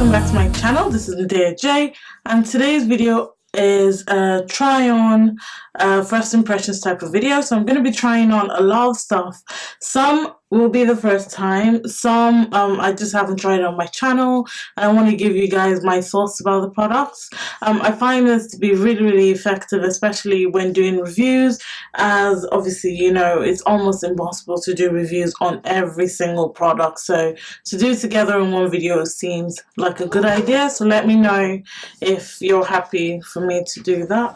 welcome back to my channel. This is Medeaij, and today's video is a try on first impressions type of video. So I'm going to be trying on a lot of stuff. Some will be the first time, some I just haven't tried on my channel. I want to give you guys my thoughts about the products. I find this to be really effective, especially when doing reviews, as obviously you know it's almost impossible to do reviews on every single product, so to do it together in one video seems like a good idea. So let me know if you're happy for me to do that.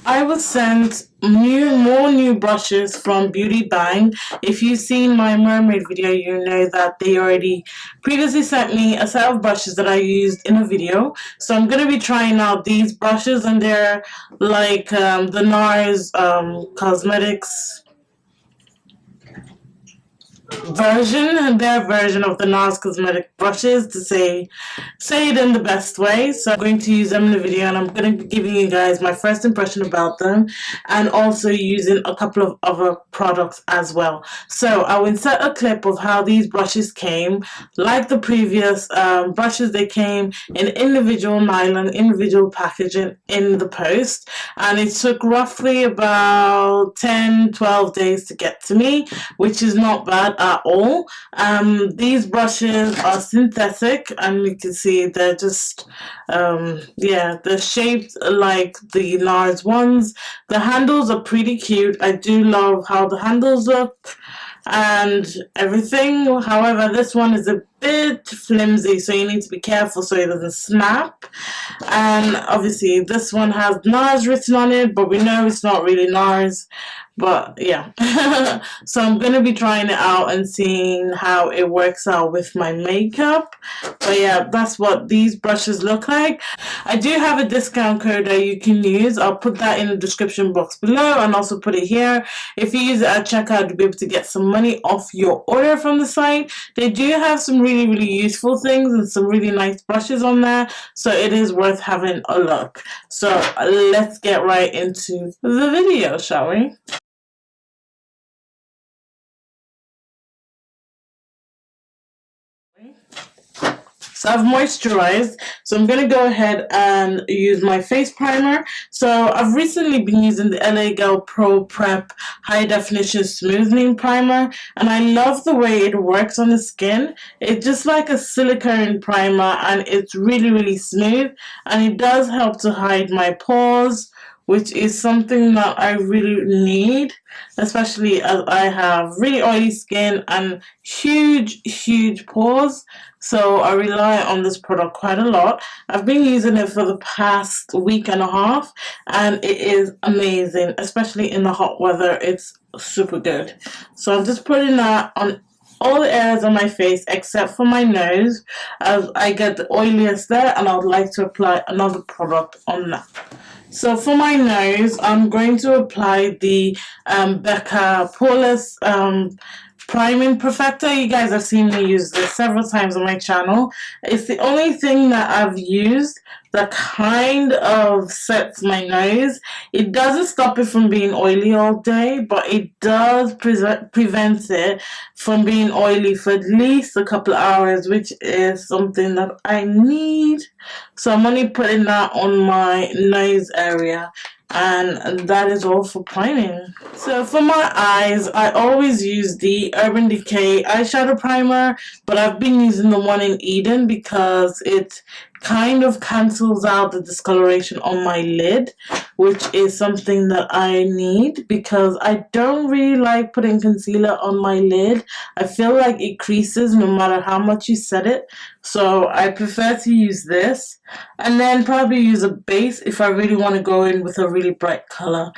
I was sent more new brushes from beautybigbang. If you've seen my mermaid video, you know that they already previously sent me a set of brushes that I used in a video. So I'm going to be trying out these brushes, and they're like the NARS Cosmetics version, their version of the NARS cosmetic brushes, to say it in the best way. So I'm going to use them in the video, and I'm going to be giving you guys my first impression about them, and also using a couple of other products as well. So I will insert a clip of how these brushes came. Like the previous brushes, they came in individual nylon, individual packaging in the post, and it took roughly about 10-12 days to get to me, which is not bad at all. These brushes are synthetic, and you can see they're just yeah, they're shaped like the NARS ones. The handles are pretty cute. I do love how the handles look and everything. However, this one is a bit flimsy, so you need to be careful so it doesn't snap. And obviously this one has NARS written on it, but we know it's not really NARS. But yeah, so I'm going to be trying it out and seeing how it works out with my makeup. But yeah, that's what these brushes look like. I do have a discount code that you can use. I'll put that in the description box below, and also put it here. If you use it at checkout, you'll be able to get some money off your order from the site. They do have some really useful things and some really nice brushes on there, so it is worth having a look. So let's get right into the video, shall we? So I've moisturized, so I'm going to go ahead and use my face primer. So I've recently been using the LA Girl Pro Prep High Definition Smoothing Primer, and I love the way it works on the skin. It's just like a silicone primer, and it's really smooth, and it does help to hide my pores, which is something that I really need, especially as I have really oily skin and huge pores. So I rely on this product quite a lot. I've been using it for the past week and a half, and it is amazing, especially in the hot weather. It's super good. So I'm just putting that on all the areas on my face except for my nose, as I get the oiliest there, and I would like to apply another product on that. So for my nose, I'm going to apply the Becca Poreless Priming Perfector. You guys have seen me use this several times on my channel. It's the only thing that I've used that kind of sets my nose. It doesn't stop it from being oily all day, but it does prevent it from being oily for at least a couple of hours, which is something that I need. So I'm only putting that on my nose area, and that is all for priming. So for my eyes, I always use the Urban Decay eyeshadow primer, but I've been using the one in Eden because it kind of cancels out the discoloration on my lid, which is something that I need because I don't really like putting concealer on my lid. I feel like it creases no matter how much you set it, so I prefer to use this, and then probably use a base if I really want to go in with a really bright color.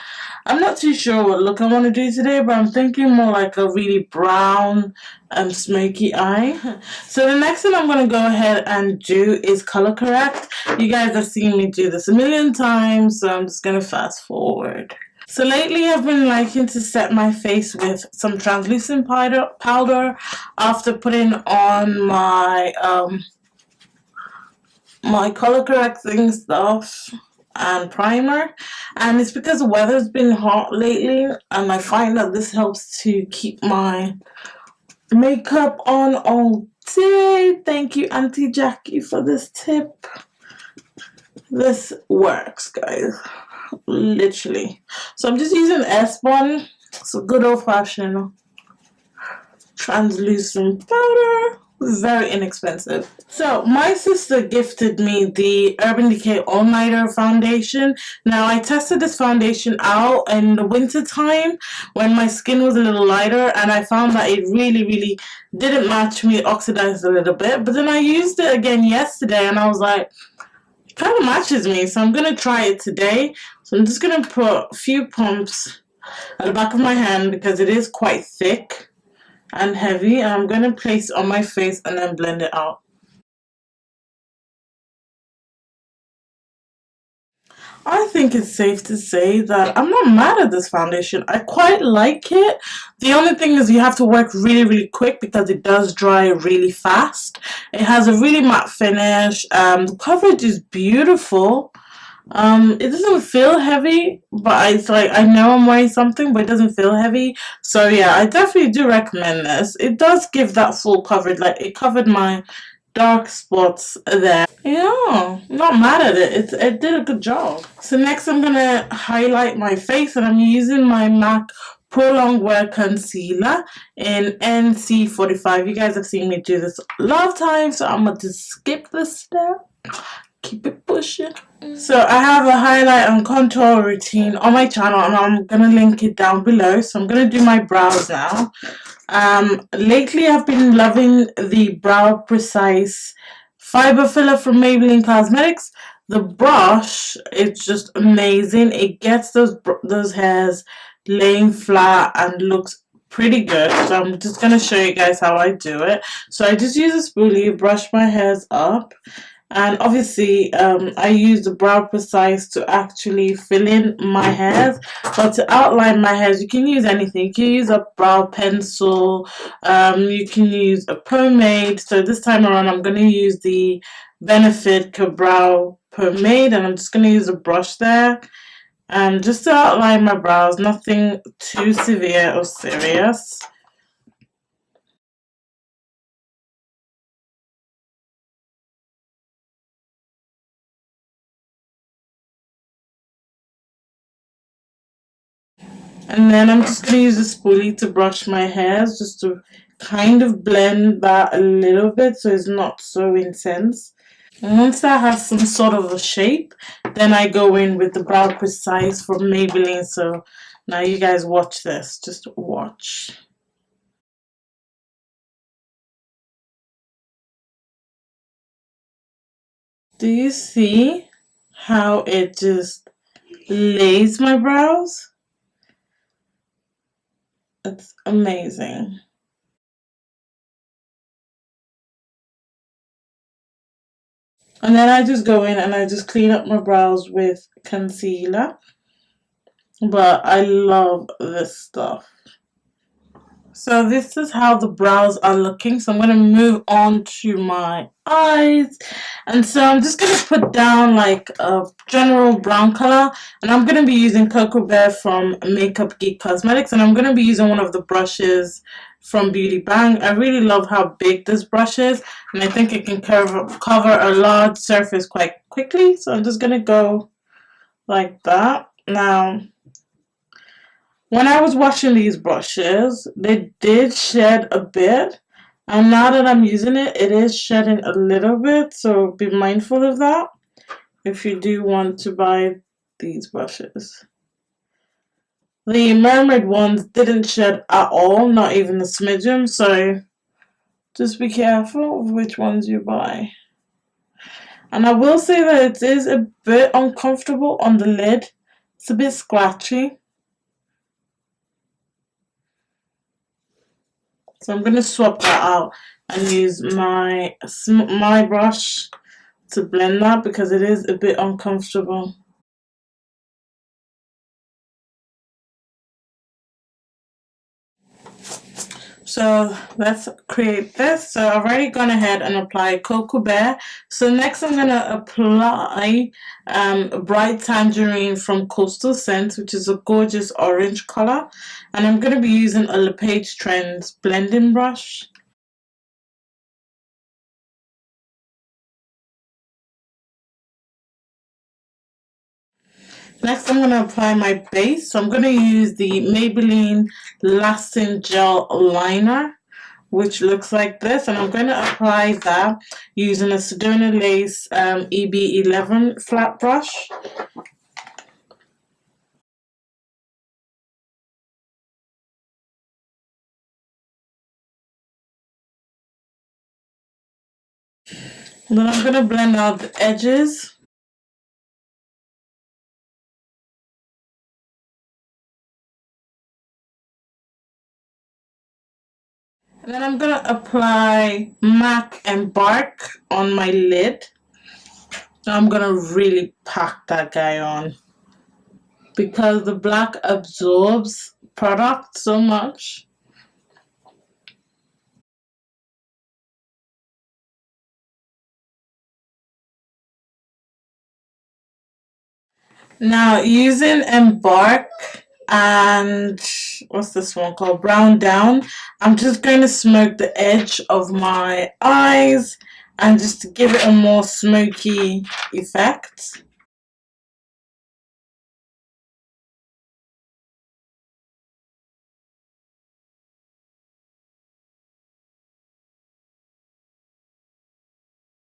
I'm not too sure what look I want to do today, but I'm thinking more like a really brown smoky eye. So the next thing I'm going to go ahead and do is color correct. You guys have seen me do this a million times, so I'm just going to fast forward. So lately I've been liking to set my face with some translucent powder after putting on my my color correcting stuff and primer, and it's because the weather's been hot lately, and I find that this helps to keep my makeup on all day. Thank you, Auntie Jackie, for this tip. This works, guys. Literally. So I'm just using S1. It's a good old-fashioned translucent powder. Very inexpensive. So my sister gifted me the Urban Decay All Nighter foundation. Now I tested this foundation out in the winter time when my skin was a little lighter, and I found that it really didn't match me. It oxidized a little bit, but then I used it again yesterday and I was like, it kind of matches me, so I'm gonna try it today. So I'm just gonna put a few pumps at the back of my hand because it is quite thick and heavy, and I'm going to place it on my face and then blend it out. I think it's safe to say that I'm not mad at this foundation. I quite like it. The only thing is you have to work really quick because it does dry really fast. It has a really matte finish. The coverage is beautiful. It doesn't feel heavy, but it's like I know I'm wearing something, but it doesn't feel heavy. So yeah, I definitely do recommend this. It does give that full coverage. Like, it covered my dark spots there. Yeah, not mad at it. It did a good job. So next I'm gonna highlight my face, and I'm using my MAC Pro Longwear Concealer in NC45. You guys have seen me do this a lot of times, so I'm gonna just skip this step. Keep it pushing. So I have a highlight and contour routine on my channel, and I'm gonna link it down below. So I'm gonna do my brows now. Lately I've been loving the Brow Precise Fiber Filler from Maybelline Cosmetics. The brush is just amazing. It gets those hairs laying flat and looks pretty good. So I'm just gonna show you guys how I do it. So I just use a spoolie, brush my hairs up. And obviously, I use the Brow Precise to actually fill in my hairs. But to outline my hairs, you can use anything. You can use a brow pencil. You can use a pomade. So this time around, I'm going to use the Benefit Brow Pomade. And I'm just going to use a brush there. Just to outline my brows. Nothing too severe or serious. And then I'm just going to use a spoolie to brush my hairs, just to kind of blend that a little bit so it's not so intense. And once that has some sort of a shape, then I go in with the Brow Precise from Maybelline. So now you guys watch this. Just watch. Do you see how it just lays my brows? It's amazing. And then I just go in and I just clean up my brows with concealer. But I love this stuff. So this is how the brows are looking. So I'm going to move on to my eyes. And so I'm just going to put down like a general brown color. And I'm going to be using Cocoa Bear from Makeup Geek Cosmetics. And I'm going to be using one of the brushes from Beauty Bang. I really love how big this brush is. And I think it can cover a large surface quite quickly. So I'm just going to go like that. Now, when I was washing these brushes, they did shed a bit. And now that I'm using it, it is shedding a little bit. So be mindful of that if you do want to buy these brushes. The mermaid ones didn't shed at all, not even a smidgen. So just be careful of which ones you buy. And I will say that it is a bit uncomfortable on the lid. It's a bit scratchy. So I'm going to swap that out and use my brush to blend that because it is a bit uncomfortable. So let's create this. So I've already gone ahead and applied Cocoa Bear. So next I'm going to apply Bright Tangerine from Coastal Scents, which is a gorgeous orange color. And I'm going to be using a LePage Trends blending brush. Next, I'm going to apply my base. So I'm going to use the Maybelline Lasting Gel Liner, which looks like this. And I'm going to apply that using a Sedona Lace EB11 flat brush. And then I'm going to blend out the edges. And then I'm going to apply MAC Embark on my lid. I'm going to really pack that guy on because the black absorbs product so much. Now, using Embark and what's this one called? Brown Down, I'm just going to smoke the edge of my eyes and just to give it a more smoky effect.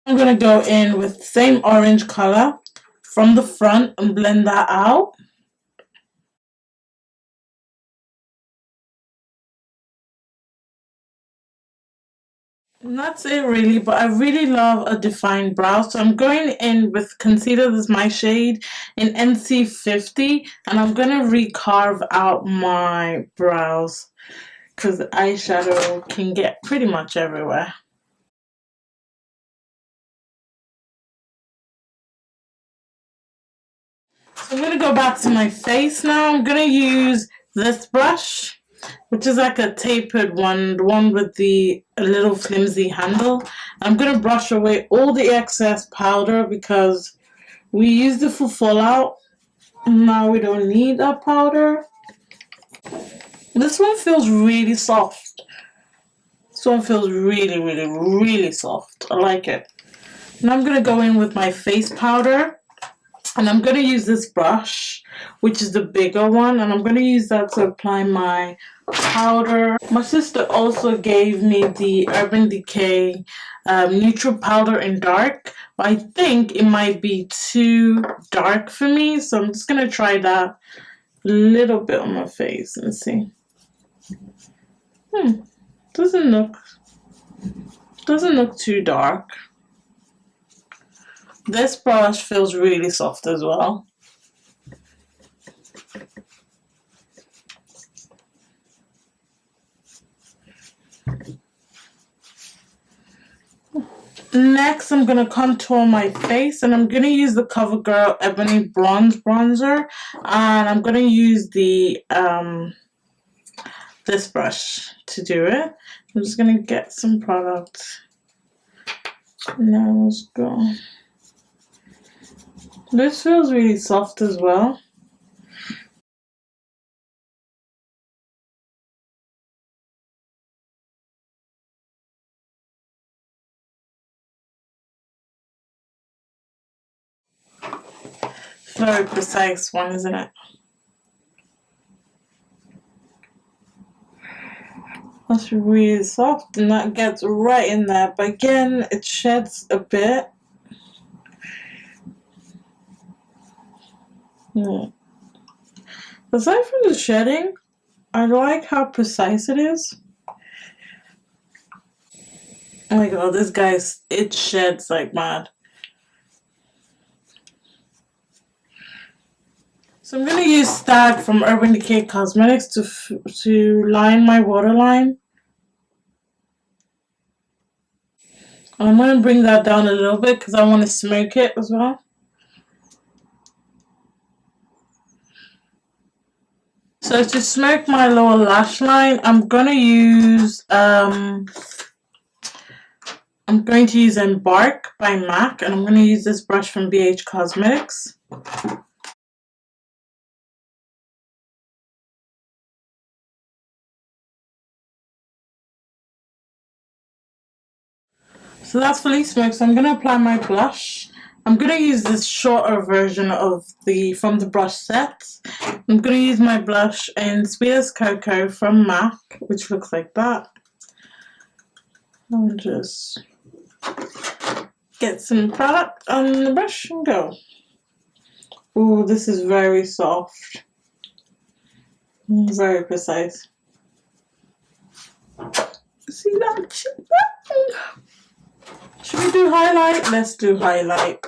I'm going to go in with the same orange color from the front and blend that out. And that's it really, but I really love a defined brow. So I'm going in with concealer, this is my shade, in NC50. And I'm going to recarve out my brows because the eyeshadow can get pretty much everywhere. So I'm going to go back to my face now. I'm going to use this brush, which is like a tapered one, the one with the little flimsy handle. I'm going to brush away all the excess powder because we used it for fallout. Now we don't need that powder. This one feels really soft. This one feels really, really, really soft. I like it. Now I'm going to go in with my face powder. And I'm going to use this brush, which is the bigger one. And I'm going to use that to apply my powder. My sister also gave me the Urban Decay neutral powder in dark. But I think it might be too dark for me. So I'm just going to try that a little bit on my face and see. Doesn't look too dark. This brush feels really soft as well. Next, I'm going to contour my face, and I'm going to use the CoverGirl Ebony Bronze Bronzer, and I'm going to use the this brush to do it. I'm just going to get some product. Now let's go. This feels really soft as well. Very precise one, isn't it? That's really soft, and that gets right in there. But again, it sheds a bit. Aside from the shedding, I like how precise it is. Oh my god, this guy's, it sheds like mad. So I'm going to use Stag from Urban Decay Cosmetics to line my waterline. And I'm going to bring that down a little bit because I want to smoke it as well. So to smoke my lower lash line, I'm going to use Embark by MAC, and I'm going to use this brush from BH Cosmetics. So that's fully smoked, so I'm going to apply my blush. I'm gonna use this shorter version of from the brush set. I'm gonna use my blush in Sweet as Cocoa from MAC, which looks like that. I'll just get some product on the brush and go. Ooh, this is very soft. Very precise. See that? Should we do highlight? Let's do highlight.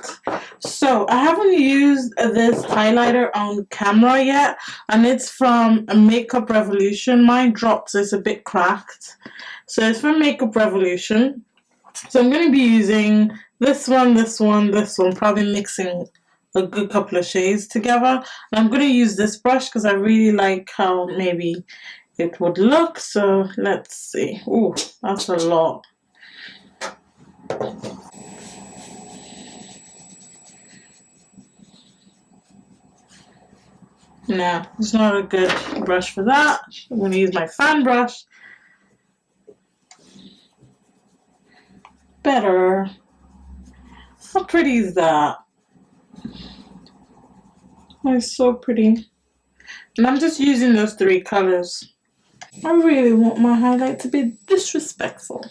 So I haven't used this highlighter on camera yet, and it's from Makeup Revolution. Mine dropped, so it's a bit cracked. So it's from Makeup Revolution. So I'm going to be using this one, probably mixing a good couple of shades together. And I'm going to use this brush because I really like how maybe it would look. So let's see. Ooh, that's a lot. No, it's not a good brush for that. I'm going to use my fan brush. Better. How pretty is that? Oh, it's so pretty. And I'm just using those 3 colors. I really want my highlight to be disrespectful.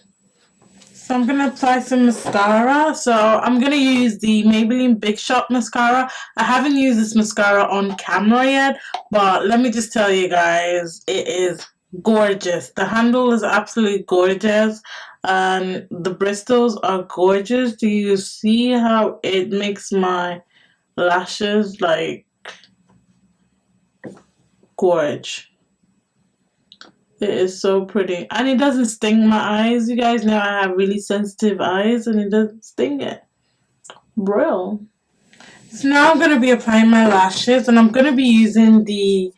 So I'm going to apply some mascara. So I'm going to use the Maybelline Big Shot mascara. I haven't used this mascara on camera yet, but let me just tell you guys, it is gorgeous. The handle is absolutely gorgeous, and the bristles are gorgeous. Do you see how it makes my lashes like gorge? It is so pretty, and it doesn't sting my eyes. You guys know I have really sensitive eyes, and it doesn't sting it. Brill. So now I'm going to be applying my lashes, and I'm going to be using the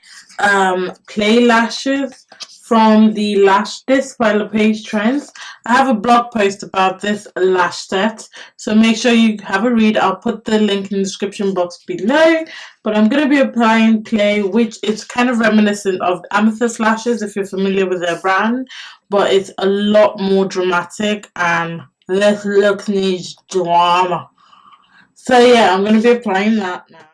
clay lashes from the Lash Disc by LePage Trends. I have a blog post about this lash set, so make sure you have a read. I'll put the link in the description box below. But I'm going to be applying clay, which is kind of reminiscent of Amethyst lashes if you're familiar with their brand, but it's a lot more dramatic, and this look needs drama. So yeah, I'm going to be applying that now.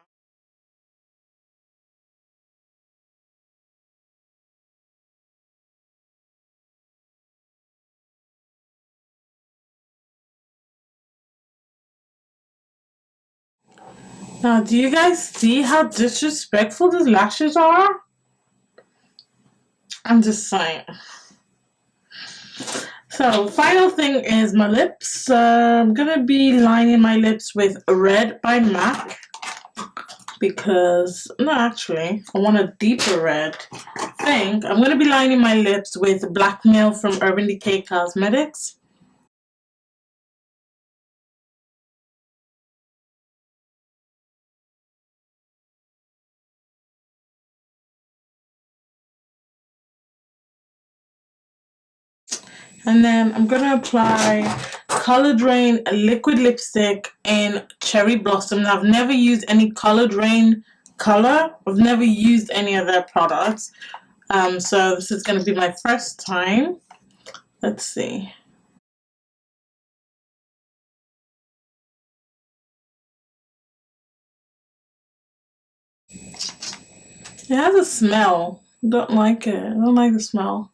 Now, do you guys see how disrespectful these lashes are? I'm just saying. So, final thing is my lips. I'm going to be lining my lips with Red by MAC. Because, no, actually, I want a deeper red. I think I'm going to be lining my lips with Blackmail from Urban Decay Cosmetics. And then I'm going to apply Colored Rain liquid lipstick in Cherry Blossom. Now, I've never used any Colored Rain color. I've never used any of their products. So this is going to be my first time. Let's see. It has a smell. I don't like it. I don't like the smell.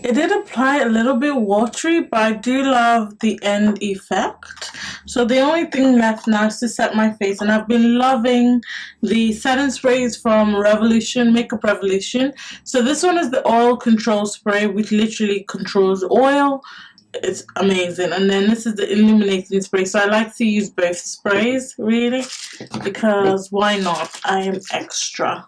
It did apply a little bit watery, but I do love the end effect. So the only thing left now is to set my face, and I've been loving the setting sprays from Revolution, Makeup Revolution. So this one is the oil control spray, which literally controls oil. It's amazing. And then this is the illuminating spray. So I like to use both sprays, really, because why not? I am extra.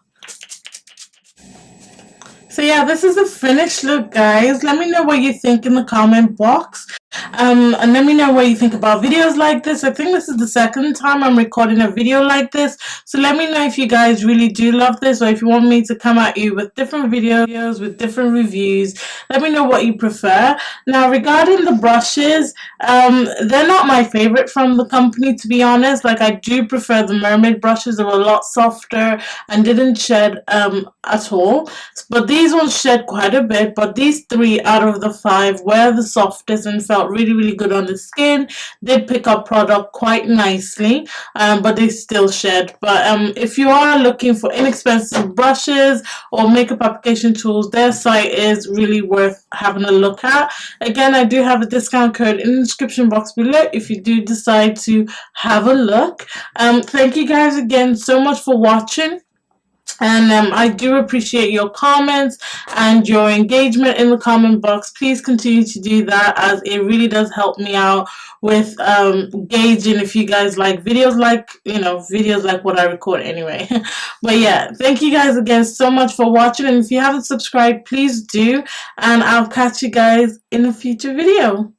So yeah, this is the finished look, guys. Let me know what you think in the comment box. And let me know what you think about videos like this. I think this is the second time I'm recording a video like this, so let me know if you guys really do love this, or if you want me to come at you with different videos with different reviews. Let me know what you prefer. Now, regarding the brushes, they're not my favorite from the company, to be honest. Like, I do prefer the mermaid brushes. They were a lot softer and didn't shed at all, but these ones shed quite a bit. But these 3 out of the 5 were the softest and felt really good on the skin. Did pick up product quite nicely, but they still shed. But if you are looking for inexpensive brushes or makeup application tools, their site is really worth having a look at. Again, I do have a discount code in the description box below if you do decide to have a look. Thank you guys again so much for watching. And I do appreciate your comments and your engagement in the comment box. Please continue to do that, as it really does help me out with gauging if you guys like videos like, videos like what I record anyway. But yeah, thank you guys again so much for watching. And if you haven't subscribed, please do. And I'll catch you guys in a future video.